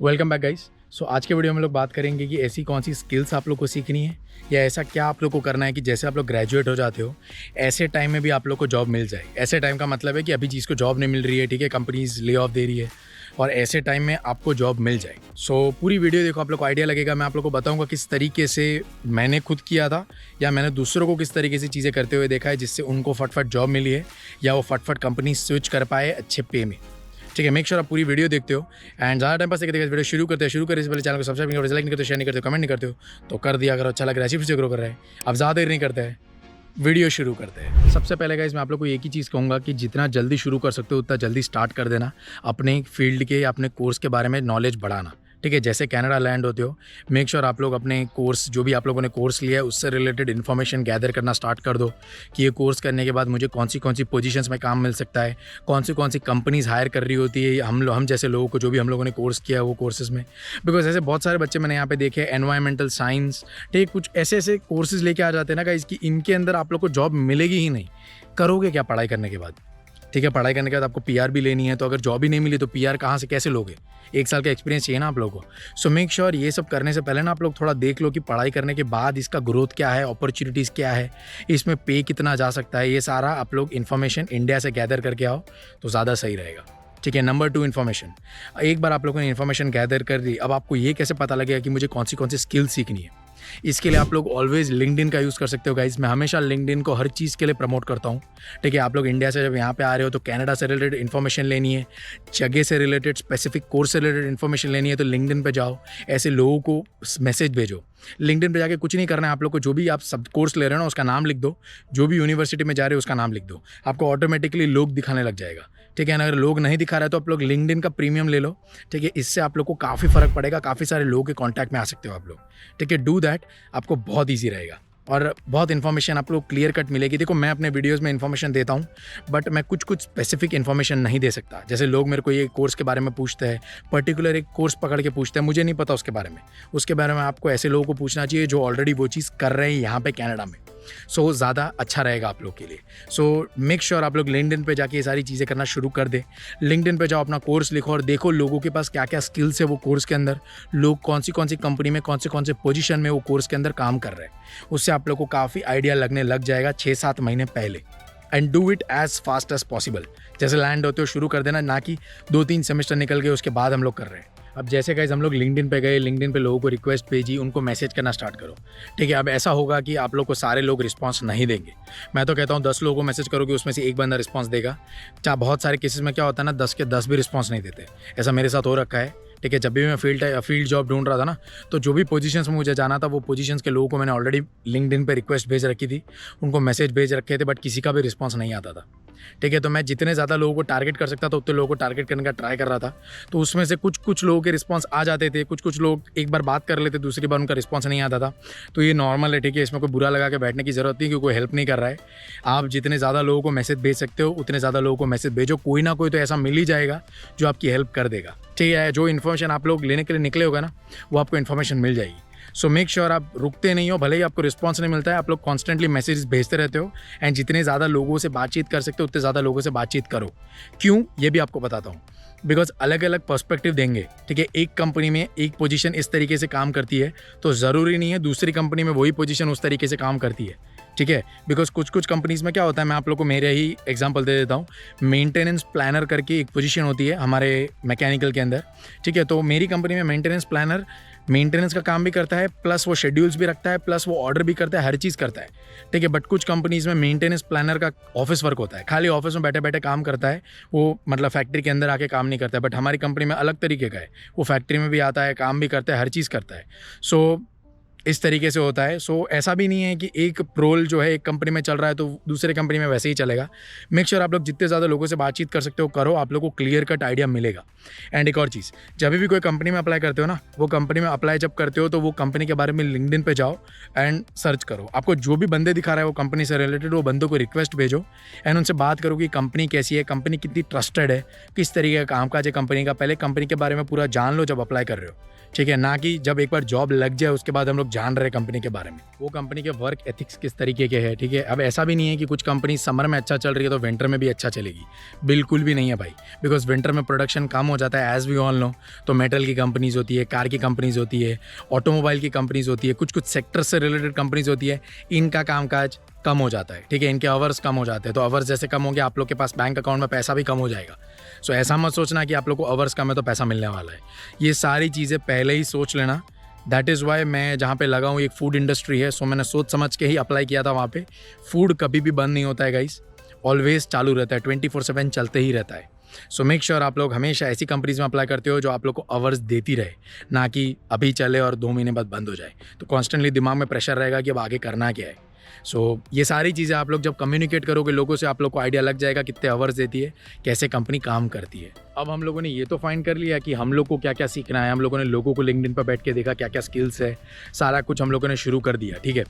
Welcome back guys. सो आज के video में हम लोग बात करेंगे कि ऐसी कौन सी स्किल्स आप लोग को सीखनी है या ऐसा क्या आप लोग को करना है कि जैसे आप लोग ग्रेजुएट हो जाते हो ऐसे टाइम में भी आप लोग को जॉब मिल जाए। ऐसे टाइम का मतलब है कि अभी जिसको जॉब नहीं मिल रही है, ठीक है, कंपनीज ले ऑफ दे रही है और ऐसे टाइम में आपको जॉब मिल जाए। सो पूरी वीडियो देखो, आप लोग को आइडिया लगेगा। मैं आप लोग को बताऊंगा किस तरीके से मैंने खुद किया था या मैंने दूसरों को किस तरीके से चीज़ें करते हुए देखा है जिससे उनको फटफट जॉब मिली है या वो फटफट कंपनी स्विच कर पाए अच्छे पे में। ठीक है, मेक श्योर आप पूरी वीडियो देखते हो एंड ज़्यादा टाइम पास देखिए। वीडियो शुरू करते हैं, पहले चैनल को सब्सक्राइब नहीं करते, लाइक नहीं करते, शेयर नहीं करते, कमेंट नहीं करते हो तो कर दिया अगर अच्छा लग रहा है, फिर से ग्रो कर रहा है। अब ज़्यादा देर नहीं करते हैं, वीडियो शुरू करते हैं। सबसे पहले गाइस मैं आप लोग को एक ही चीज़ कहूँगा कि जितना जल्दी शुरू कर सकते हो उतना जल्दी स्टार्ट कर देना। अपने फील्ड के या अपने कोर्स के बारे में नॉलेज बढ़ाना। ठीक है, जैसे कनाडा लैंड होते हो, मेक श्योर आप लोग अपने कोर्स, जो भी आप लोगों ने कोर्स लिया है उससे रिलेटेड इन्फॉर्मेशन गैदर करना स्टार्ट कर दो कि ये कोर्स करने के बाद मुझे कौन सी पोजीशंस में काम मिल सकता है, कौन सी कंपनीज हायर कर रही होती है हम जैसे लोगों को, जो भी हम लोगों ने कोर्स किया है वो कोर्सेज में। बिकॉज ऐसे बहुत सारे बच्चे मैंने यहाँ पे देखे, एनवायरमेंटल साइंस, ठीक, कुछ ऐसे कोर्सेज लेके आ जाते हैं ना गाइस कि इनके अंदर आप लोग को जॉब मिलेगी ही नहीं। करोगे क्या पढ़ाई करने के बाद? ठीक है, पढ़ाई करने के बाद आपको पीआर भी लेनी है, तो अगर जॉब ही नहीं मिली तो पीआर कहाँ से कैसे लोगे? 1 साल का एक्सपीरियंस चाहिए ना आप लोगों को। सो मेक श्योर ये सब करने से पहले ना आप लोग थोड़ा देख लो कि पढ़ाई करने के बाद इसका ग्रोथ क्या है, अपॉर्चुनिटीज़ क्या है, इसमें पे कितना जा सकता है। ये सारा आप लोग इन्फॉर्मेशन इंडिया से गैदर करके आओ तो ज़्यादा सही रहेगा। ठीक है, नंबर 2 इन्फॉर्मेशन। एक बार आप लोगों ने इन्फॉर्मेशन गैदर कर दी, अब आपको ये कैसे पता लगेगा कि मुझे कौन सी स्किल सीखनी है? इसके लिए आप लोग ऑलवेज लिंक्डइन का यूज़ कर सकते हो गाइज। मैं हमेशा लिंक्डइन को हर चीज़ के लिए प्रमोट करता हूँ। ठीक है, आप लोग इंडिया से जब यहाँ पे आ रहे हो तो कनाडा से रिलेटेड इन्फॉर्मेशन लेनी है, जगह से रिलेटेड, स्पेसिफिक कोर्स से रिलेटेड इन्फॉर्मेशन लेनी है तो लिंक्डइन पे जाओ, ऐसे लोगों को मैसेज भेजो। लिंक्डइन पे जाके कुछ नहीं करना है आप लोग को, जो भी आप सब कोर्स ले रहे हो ना उसका नाम लिख दो, जो भी यूनिवर्सिटी में जा रहे हो उसका नाम लिख दो, आपको ऑटोमेटिकली लोग दिखाने लग जाएगा। ठीक है ना, अगर लोग नहीं दिखा रहा है तो आप लोग लिंक्डइन का प्रीमियम ले लो। ठीक है, इससे आप लोग को काफ़ी फ़र्क पड़ेगा, काफ़ी सारे लोगों के कॉन्टैक्ट में आ सकते हो आप लोग। ठीक है, डू दैट, आपको बहुत ईजी रहेगा और बहुत इन्फॉर्मेशन आप लोग क्लियर कट मिलेगी। देखो, मैं अपने वीडियोस में इन्फॉर्मेशन देता हूँ बट मैं कुछ स्पेसिफिक इन्फॉर्मेशन नहीं दे सकता। जैसे लोग मेरे को ये कोर्स के बारे में पूछते हैं, पर्टिकुलर एक कोर्स पकड़ के पूछते हैं, मुझे नहीं पता उसके बारे में आपको ऐसे लोगों को पूछना चाहिए जो ऑलरेडी वो चीज़ कर रहे हैं यहाँ पे कनाडा में। सो ज़्यादा अच्छा रहेगा आप लोग के लिए। सो मेक श्योर आप लोग लिंक्डइन पे जाके ये सारी चीज़ें करना शुरू कर दे। लिंक्डइन पे जाओ, अपना कोर्स लिखो और देखो लोगों के पास क्या क्या स्किल्स है वो कोर्स के अंदर, लोग कौन सी कंपनी में कौन से पोजीशन में वो कोर्स के अंदर काम कर रहे हैं। उससे आप लोग को काफ़ी आइडिया लगने लग जाएगा 6-7 महीने पहले। And do it as fast as possible. जैसे लैंड होते हो शुरू कर देना, ना कि 2-3 सेमेस्टर निकल गए उसके बाद हम लोग कर रहे हैं। अब जैसे गाइस हम लोग लिंक्डइन पे गए, लिंक्डइन पे लोगों को रिक्वेस्ट भेजी, उनको मैसेज करना स्टार्ट करो। ठीक है, अब ऐसा होगा कि आप लोग को सारे लोग रिस्पांस नहीं देंगे। मैं तो कहता हूँ 10 लोगों को मैसेज करोगे उसमें से एक बंदा रिस्पांस देगा। चाहे बहुत सारे केसेस में क्या होता है ना, 10 के 10 भी रिस्पांस नहीं देते। ऐसा मेरे साथ हो रखा है। ठीक है, जब भी मैं फील्ड जॉब ढूंढ रहा था ना, तो जो भी पोजीशंस में मुझे जाना था वो पोजीशंस के लोगों को मैंने ऑलरेडी लिंक्डइन पे रिक्वेस्ट भेज रखी थी, उनको मैसेज भेज रखे थे, बट किसी का भी रिस्पांस नहीं आता था। ठीक है, तो मैं जितने ज़्यादा लोगों को टारगेट कर सकता था उतने लोगों को टारगेट करने का ट्राई कर रहा था। तो उसमें से कुछ लोगों के रिस्पांस आ जाते थे, कुछ लोग एक बार बात कर लेते, दूसरी बार उनका रिस्पांस नहीं आता था। तो ये नॉर्मल है। ठीक है, इसमें कोई बुरा लगा के बैठने की ज़रूरत नहीं, क्योंकि कोई हेल्प नहीं कर रहा है। आप जितने ज़्यादा लोगों को मैसेज भेज सकते हो उतने ज़्यादा लोगों को मैसेज भेजो, कोई ना कोई तो ऐसा मिल ही जाएगा जो आपकी हेल्प कर देगा। ठीक है, जो इन्फॉर्मेशन आप लोग लेने के लिए निकले होगा ना, वो आपको इन्फॉर्मेशन मिल जाएगी। सो मेक श्योर आप रुकते नहीं हो, भले ही आपको रिस्पांस नहीं मिलता है, आप लोग कॉन्स्टेंटली मैसेज भेजते रहते हो एंड जितने ज़्यादा लोगों से बातचीत कर सकते हो उतने ज़्यादा लोगों से बातचीत करो। क्यों, ये भी आपको बताता हूँ। बिकॉज अलग अलग पर्सपेक्टिव देंगे। ठीक है, एक कंपनी में एक पोजीशन इस तरीके से काम करती है तो ज़रूरी नहीं है दूसरी कंपनी में वही पोजीशन उस तरीके से काम करती है। ठीक है, बिकॉज कुछ कंपनीज़ में क्या होता है, मैं आप लोग को मेरे ही एग्जांपल दे देता हूँ। मेंटेनेंस प्लानर करके एक पोजीशन होती है हमारे मैकेनिकल के अंदर। ठीक है, तो मेरी कंपनी में मेंटेनेंस प्लानर मेंटेनेंस का काम भी करता है, प्लस वो शेड्यूल्स भी रखता है, प्लस वो ऑर्डर भी करता है, हर चीज़ करता है। ठीक है, बट कुछ कंपनीज़ में मेंटेनेंस प्लानर का ऑफिस वर्क होता है, खाली ऑफिस में बैठे बैठे काम करता है, वो मतलब फैक्ट्री के अंदर आके काम नहीं करता है। बट हमारी कंपनी में अलग तरीके का है, वो फैक्ट्री में भी आता है, काम भी करता है, हर चीज़ करता है। सो इस तरीके से होता है। सो ऐसा भी नहीं है कि एक रोल जो है एक कंपनी में चल रहा है तो दूसरे कंपनी में वैसे ही चलेगा। मेक श्योर आप लोग जितने ज़्यादा लोगों से बातचीत कर सकते हो करो, आप लोग को क्लियर कट आइडिया मिलेगा। एंड एक और चीज़, जब भी कोई कंपनी में अप्लाई करते हो ना, वो कंपनी में अप्लाई जब करते हो तो वो कंपनी के बारे में लिंक्डइन पे जाओ एंड सर्च करो। आपको जो भी बंदे दिखा रहा है वो कंपनी से रिलेटेड, वो बंदों को रिक्वेस्ट भेजो एंड उनसे बात करो कि कंपनी कैसी है, कंपनी कितनी ट्रस्टेड है, किस तरीके का कामकाज है कंपनी का। पहले कंपनी के बारे में पूरा जान लो जब अप्लाई कर रहे हो। ठीक है, ना कि जब एक बार जॉब लग जाए उसके बाद हम लोग जान रहे कंपनी के बारे में, वो कंपनी के वर्क एथिक्स किस तरीके के हैं, ठीक है। अब ऐसा भी नहीं है कि कुछ कंपनी समर में अच्छा चल रही है तो विंटर में भी अच्छा चलेगी, बिल्कुल भी नहीं है भाई, बिकॉज विंटर में प्रोडक्शन कम हो जाता है एज वी ऑल नो। तो मेटल की कंपनीज होती है, कार की कंपनीज होती है, ऑटोमोबाइल की कंपनीज होती है, कुछ कुछ सेक्टर से रिलेटेड कंपनीज होती है, इनका कामकाज कम हो जाता है, ठीक है, इनके आवर्स कम हो जाते हैं। तो आवर्स जैसे कम हो गया, आप लोग के पास बैंक अकाउंट में पैसा भी कम हो जाएगा। सो ऐसा मत सोचना कि आप लोग को आवर्स कम है तो पैसा मिलने वाला है, ये सारी चीज़ें पहले ही सोच लेना। दैट इज़ वाई मैं जहाँ पे लगा हूँ एक फूड इंडस्ट्री है, सो मैंने सोच समझ के ही अप्लाई किया था वहाँ पे। फूड कभी भी बंद नहीं होता है गाइस, ऑलवेज चालू रहता है, 24/7 चलते ही रहता है। सो मेक श्योर आप लोग हमेशा ऐसी कंपनीज में अप्लाई करते हो जो आप लोग को आवर्स देती रहे, ना कि अभी चले और 2 महीने बाद बंद हो जाए। तो कॉन्स्टेंटली दिमाग में प्रेशर रहेगा कि अब आगे करना क्या है। सो ये सारी चीज़ें आप लोग जब कम्युनिकेट करोगे लोगों से, आप लोग को आइडिया लग जाएगा कितने आवर्स देती है, कैसे कंपनी काम करती है। अब हम लोगों ने ये तो फाइंड कर लिया कि हम लोग को क्या क्या सीखना है, हम लोगों ने लोगों को लिंक्डइन पर बैठ के देखा क्या क्या स्किल्स है, सारा कुछ हम लोगों ने शुरू कर दिया, ठीक है।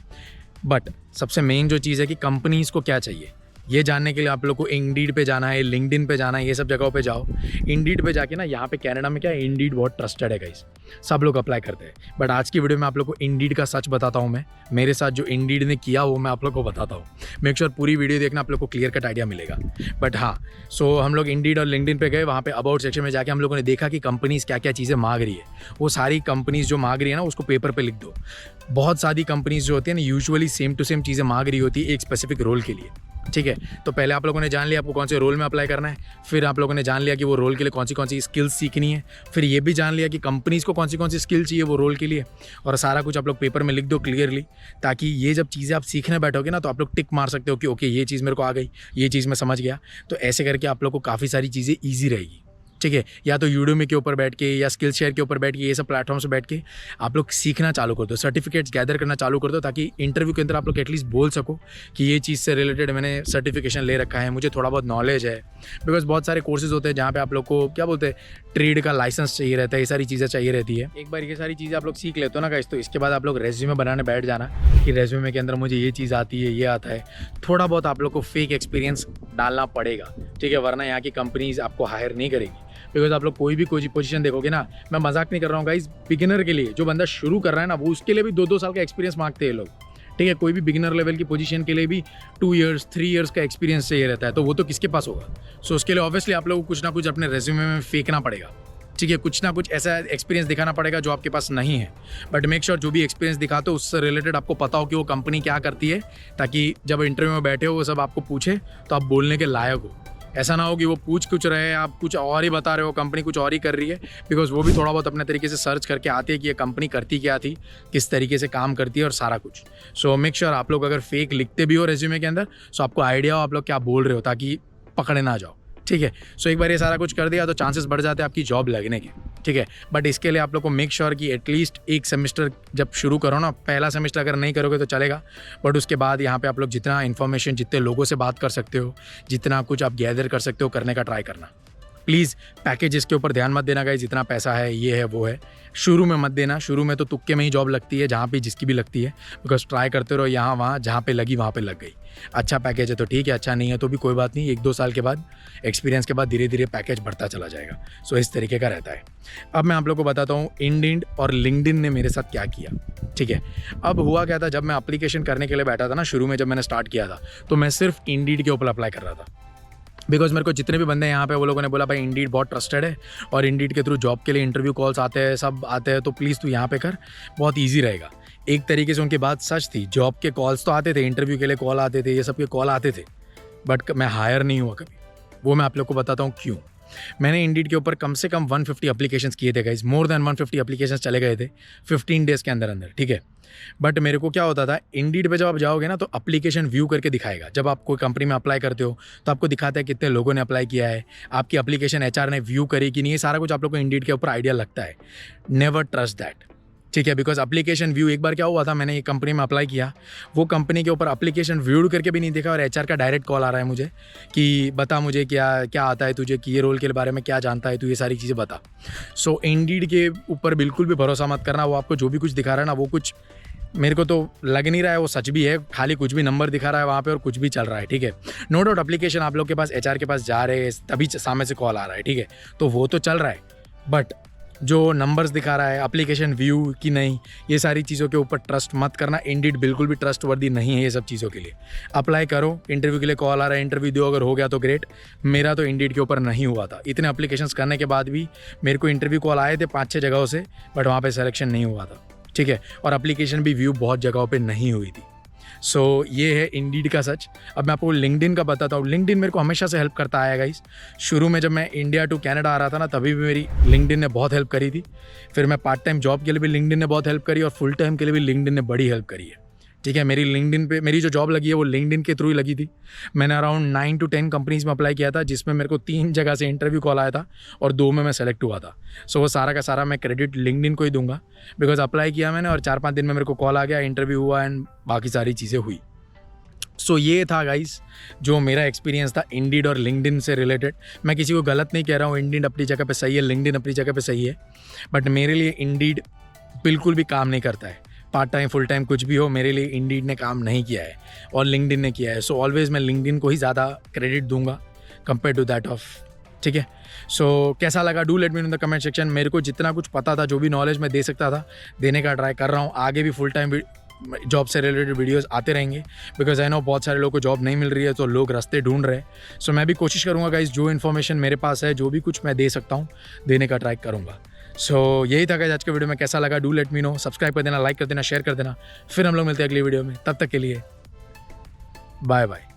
बट सबसे मेन जो चीज़ है कि कंपनीज़ को क्या चाहिए, ये जानने के लिए आप लोग को इंडीड पे जाना है, लिंक्डइन पे जाना है, ये सब जगहों पे जाओ। इंडीड पे जाके ना, यहाँ पे कनाडा में क्या है, इंडीड बहुत ट्रस्टेड है गाइस, सब लोग अप्लाई करते हैं। बट आज की वीडियो में आप लोग को इंडीड का सच बताता हूँ मैं, मेरे साथ जो इंडीड ने किया वो मैं आप लोग को बताता हूँ। मेक श्योर पूरी वीडियो देखना, आप लोग को क्लियर कट आइडिया मिलेगा। बट हाँ, सो हम लोग इंडीड और लिंक्डइन पे गए, वहाँ पे अबाउट सेक्शन में जाके हम लोगों ने देखा कि कंपनीज़ क्या क्या चीज़ें मांग रही है। वो सारी कंपनीज़ जो मांग रही है ना, उसको पेपर पे लिख दो। बहुत सारी कंपनीज़ जो होती है ना, यूजुअली सेम टू सेम चीज़ें मांग रही होती है एक स्पेसिफिक रोल के लिए, ठीक है। तो पहले आप लोगों ने जान लिया आपको कौन से रोल में अप्लाई करना है, फिर आप लोगों ने जान लिया कि वो रोल के लिए कौन सी स्किल्स सीखनी है, फिर ये भी जान लिया कि कंपनीज़ को कौन सी स्किल चाहिए वो रोल के लिए, और सारा कुछ आप लोग पेपर में लिख दो क्लियरली, ताकि ये जब चीज़ें आप सीखने बैठोगे ना तो आप लोग टिक मार सकते हो कि ओके ये चीज़ मेरे को आ गई, ये चीज़ मैं समझ गया। तो ऐसे करके आप लोग को काफ़ी सारी चीज़ें ईजी रहेगी, ठीक है। या तो यूडमी के ऊपर बैठ के या स्किल शेयर के ऊपर बैठ के, ये सब प्लेटफॉर्म से बैठ के आप लोग सीखना चालू कर दो, सर्टिफिकेट्स गैदर करना चालू कर दो, ताकि इंटरव्यू के अंदर आप लोग एटलीस्ट बोल सको कि ये चीज़ से रिलेटेड मैंने सर्टिफिकेशन ले रखा है, मुझे थोड़ा बहुत नॉलेज है। बिकॉज बहुत सारे कोर्सेज होते हैं जहाँ पे आप लोग को क्या बोलते हैं, ट्रेड का लाइसेंस चाहिए रहता है, ये सारी चीज़ें चाहिए रहती है। एक बार ये सारी चीज़ें आप लोग सीख लेते हो ना गाइस, तो इसके बाद आप लोग रेज्यूमे बनाने बैठ जाना कि रेज्यूमे के अंदर मुझे ये चीज़ आती है, ये आता है। थोड़ा बहुत आप लोग को फेक एक्सपीरियंस डालना पड़ेगा, ठीक है, वरना यहाँ की कंपनीज आपको हायर नहीं करेगी। बिकॉज आप लोग कोई भी पोजीशन देखोगे ना, मैं मजाक नहीं कर रहा हूँ गाइस, बिगिनर के लिए जो बंदा शुरू कर रहा है ना, वो उसके लिए भी 2-2 साल का एक्सपीरियंस मांगते हैं लोग, ठीक है। कोई भी बिगिनर लेवल की पोजीशन के लिए भी 2 ईयर्स 3 ईयर्स का एक्सपीरियंस चाहिए रहता है, तो वो तो किसके पास होगा। सो उसके लिए ऑब्वियसली आप लोगों को कुछ ना कुछ अपने रेज्यूमे में फेंकना पड़ेगा, ठीक है, कुछ ना कुछ ऐसा एक्सपीरियंस दिखाना पड़ेगा जो आपके पास नहीं है। बट मेक श्योर जो भी एक्सपीरियंस दिखाते हो उससे रिलेटेड आपको पता हो कि वो कंपनी क्या करती है, ताकि जब इंटरव्यू में बैठे हो वो सब आपको पूछे तो आप बोलने के लायक हो। ऐसा ना हो कि वो पूछ कुछ रहे, आप कुछ और ही बता रहे हो, कंपनी कुछ और ही कर रही है। बिकॉज वो भी थोड़ा बहुत अपने तरीके से सर्च करके आती है कि ये कंपनी करती क्या थी, किस तरीके से काम करती है और सारा कुछ। सो मेक श्योर आप लोग अगर फेक लिखते भी हो रेज्यूमे के अंदर, सो आपको आइडिया हो आप लोग क्या बोल रहे हो, ताकि पकड़े ना जाओ, ठीक है। सो एक बार ये सारा कुछ कर दिया तो चांसेस बढ़ जाते हैं आपकी जॉब लगने के, ठीक है। बट इसके लिए आप लोग को मेक श्योर कि एटलीस्ट एक सेमेस्टर जब शुरू करो ना, पहला सेमेस्टर अगर नहीं करोगे तो चलेगा, बट उसके बाद यहाँ पे आप लोग जितना इन्फॉर्मेशन, जितने लोगों से बात कर सकते हो, जितना कुछ आप गैदर कर सकते हो करने का ट्राई करना। प्लीज़ पैकेजेस के ऊपर ध्यान मत देना गाइस, जितना पैसा है ये है वो है, शुरू में मत देना। शुरू में तो तुक्के में ही जॉब लगती है, जहाँ पे जिसकी भी लगती है, बिकॉज ट्राई करते रहो यहाँ वहाँ, जहाँ पे लगी वहाँ पे लग गई। अच्छा पैकेज है तो ठीक है, अच्छा नहीं है तो भी कोई बात नहीं, 1-2 साल के बाद एक्सपीरियंस के बाद धीरे धीरे पैकेज बढ़ता चला जाएगा। सो इस तरीके का रहता है। अब मैं आप लोग को बताता हूँ इंडीड और लिंक्डइन ने मेरे साथ क्या किया, ठीक है। अब हुआ क्या था, जब मैं एप्लीकेशन करने के लिए बैठा था ना, शुरू में जब मैंने स्टार्ट किया था, तो मैं सिर्फ इंडीड के ऊपर अप्लाई कर रहा था। बिकॉज मेरे को जितने भी बंदे यहाँ पे वो लोगों ने बोला भाई इंडीड बहुत ट्रस्टेड है और इंडीड के थ्रू जॉब के लिए इंटरव्यू कॉल्स आते हैं, सब आते हैं, तो प्लीज़ तू यहाँ पे कर, बहुत ईजी रहेगा। एक तरीके से उनकी बात सच थी, जॉब के कॉल्स तो आते थे, इंटरव्यू के लिए कॉल आते थे, ये सब के कॉल आते थे, बट मैं हायर नहीं हुआ कभी। वो मैं आप लोग को बताता हूँ क्यों। मैंने इंडीड के ऊपर कम से कम 150 एप्लीकेशंस किए थे गाइस, मोर देन 150 एप्लीकेशंस चले गए थे 15 डेज़ के अंदर, ठीक है। बट मेरे को क्या होता था, इंडीड पे जब आप जाओगे ना तो एप्लीकेशन व्यू करके दिखाएगा। जब आप कोई कंपनी में अप्लाई करते हो तो आपको दिखाता है कितने लोगों ने अप्लाई किया है, आपकी एप्लीकेशन एचआर ने व्यू करी कि नहीं, ये सारा कुछ आप लोग को इंडीड के ऊपर आइडिया लगता है। नेवर ट्रस्ट दैट, ठीक है। बिकॉज एप्लीकेशन व्यू, एक बार क्या हुआ था, मैंने एक कंपनी में अप्लाई किया, वो कंपनी के ऊपर एप्लीकेशन व्यू करके भी नहीं देखा और एचआर का डायरेक्ट कॉल आ रहा है मुझे कि बता मुझे क्या क्या आता है तुझे, कि ये रोल के बारे में क्या जानता है तू, ये सारी चीज़ें बता। सो इंडीड के ऊपर बिल्कुल भी भरोसा मत करना। वो आपको जो भी कुछ दिखा रहा है ना, वो कुछ मेरे को तो लग नहीं रहा है वो सच भी है, खाली कुछ भी नंबर दिखा रहा है वहाँ पे और कुछ भी चल रहा है, ठीक है। नो डाउट एप्लीकेशन आप लोग के पास एचआर के पास जा रहे हैं, तभी सामने से कॉल आ रहा है, ठीक है, तो वो तो चल रहा है, बट जो नंबर्स दिखा रहा है, एप्लीकेशन व्यू कि नहीं, ये सारी चीज़ों के ऊपर ट्रस्ट मत करना। इंडीड बिल्कुल भी ट्रस्ट वर्दी नहीं है ये सब चीज़ों के लिए। अप्लाई करो, इंटरव्यू के लिए कॉल आ रहा है, इंटरव्यू दो, अगर हो गया तो ग्रेट। मेरा तो इंडीड के ऊपर नहीं हुआ था। इतने एप्लीकेशंस करने के बाद भी मेरे को इंटरव्यू कॉल आए थे 5-6 जगहों से, बट वहाँ पे सिलेक्शन नहीं हुआ था, ठीक है। और एप्लीकेशन भी व्यू बहुत जगहों पे नहीं हुई थी। सो ये है इंडीड का सच। अब मैं आपको लिंक्डइन का बताता हूँ। लिंक्डइन मेरे को हमेशा से हेल्प करता आया गाइस। शुरू में जब मैं इंडिया टू कनाडा आ रहा था ना, तभी भी मेरी लिंक्डइन ने बहुत हेल्प करी थी। फिर मैं पार्ट टाइम जॉब के लिए भी लिंक्डइन ने बहुत हेल्प करी, और फुल टाइम के लिए भी लिंक्डइन ने बड़ी हेल्प करी है, ठीक है। मेरी लिंक्डइन पे मेरी जो जॉब लगी है वो लिंक्डइन के थ्रू ही लगी थी। मैंने अराउंड 9 to 10 कंपनीज़ में अप्लाई किया था, जिसमें मेरे को 3 जगह से इंटरव्यू कॉल आया था और 2 में मैं सेलेक्ट हुआ था। सो वो सारा का सारा मैं क्रेडिट लिंक्डइन को ही दूंगा, बिकॉज अप्लाई किया मैंने और 4-5 दिन में मेरे को कॉल आ गया, इंटरव्यू हुआ एंड बाकी सारी चीज़ें हुई। सो ये था गाइस जो मेरा एक्सपीरियंस था इंडीड और लिंक्डइन से रिलेटेड। मैं किसी को गलत नहीं कह रहा हूँ, इंडीड अपनी जगह पे सही है, लिंक्डइन अपनी जगह पे सही है, बट मेरे लिए इंडीड बिल्कुल भी काम नहीं करता है। पार्ट टाइम फुल टाइम कुछ भी हो, मेरे लिए इंडीड ने काम नहीं किया है और लिंक्डइन ने किया है। सो ऑलवेज मैं लिंक्डइन को ही ज़्यादा क्रेडिट दूंगा कंपेयर टू दैट ऑफ, ठीक है। सो कैसा लगा, do let me in the comment section. मेरे को जितना कुछ पता था, जो भी नॉलेज मैं दे सकता था, देने का ट्राई कर रहा हूँ। आगे भी फुल टाइम जॉब से रिलेटेड वीडियोस आते रहेंगे, बिकॉज आई नो बहुत सारे लोगों को जॉब नहीं मिल रही है, तो लोग रास्ते ढूंढ रहे हैं। सो मैं भी कोशिश करूँगा गाइस, जो इन्फॉर्मेशन मेरे पास है, जो भी कुछ मैं दे सकता हूँ, देने का ट्राई करूँगा। सो यही था गाइस आज के वीडियो में। कैसा लगा, do let me know. Subscribe कर देना, लाइक कर देना, शेयर कर देना। फिर हम लोग मिलते हैं अगली वीडियो में। तब तक के लिए बाय बाय।